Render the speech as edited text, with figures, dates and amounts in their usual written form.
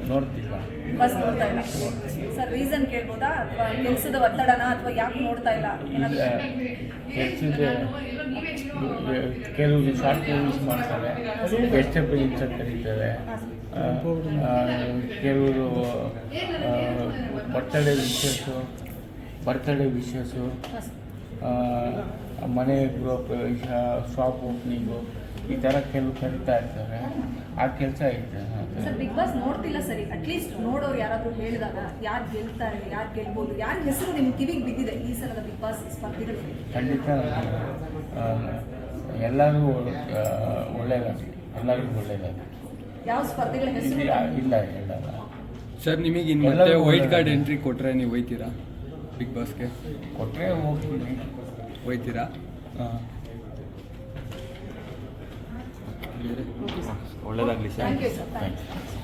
ನೋಡ್ತಿಲ್ಲ. Bus ನೋಡ್ತಾ ಇಲ್ಲ sir. Reason ಕೇಳ್ಬೋದಾ ಅಥವಾ ಕೆಲಸದ ಒತ್ತಡನ ಅಥವಾ ಯಾಕೆ ನೋಡ್ತಾ ಇಲ್ಲ ಏನಾದರೂ? ಕೆಲಸದ ಕೆಲವರು ಶಾರ್ಟ್ ಮೂವೀಸ್ ಮಾಡ್ತಾರೆ, ವೆಜಿಟೇಬಲ್ ಅಂತ ಕರೀತಾರೆ. ಕೆಲವರು ಬರ್ತಡೇ ವಿಶಸ್ಸು, ಮನೆ ಗೃಹ ಪ್ರವೇಶ, ಶಾಪ್ ಓಪನಿಂಗು, ಈ ಥರ ಕೆಲವು ಕರೀತಾ ಇರ್ತಾರೆ. ಆ ಕೆಲಸ ಇದೆ ಸರ್. ಬಿಗ್ ಬಾಸ್ ನೋಡ್ತಿಲ್ಲ ಸರಿ, ಅಟ್ಲೀಸ್ಟ್ ನೋಡೋರು ಯಾರಾದರೂ ಹೇಳಿದಾಗ ಯಾರು ಗೆಲ್ತಾರೆ, ಯಾರು ಗೆಲ್ಬೋದು, ಯಾರ ಹೆಸರು ನಿಮ್ಮ ಕಿವಿಗೆ ಬಿದ್ದಿದೆ ಈ ಸಲದ ಬಿಗ್ ಬಾಸ್ ಸ್ಪರ್ಧಿಗಳು? ಖಂಡಿತ ಎಲ್ಲರಿಗೂ ಒಳ್ಳೆಯದಾಗಲಿ, ಎಲ್ಲರಿಗೂ ಒಳ್ಳೆಯದಾಗಲಿ. ಯಾವ ಸ್ಪರ್ಧಿಗಳ ಹೆಸರು ಇಲ್ಲ ಹೇಳಲ್ಲ ಸರ್. ನಿಮಗೆ ಇನ್ನು ಮತ್ತೆ ವೈಲ್ಡ್ ಕಾರ್ಡ್ ಎಂಟ್ರಿ ಕೊಟ್ಟರೆ ನೀವು ಹೋಯ್ತೀರಾ ಬಿಗ್ ಬಾಸ್ಗೆ? ಕೊಟ್ಟರೆ ಹೋಗ್ತೀನಿ. ಹೋಯ್ತೀರಾ? ಒಳ್ಳೆಯದಾಗಲಿ sir. Thank you sir. Thank you.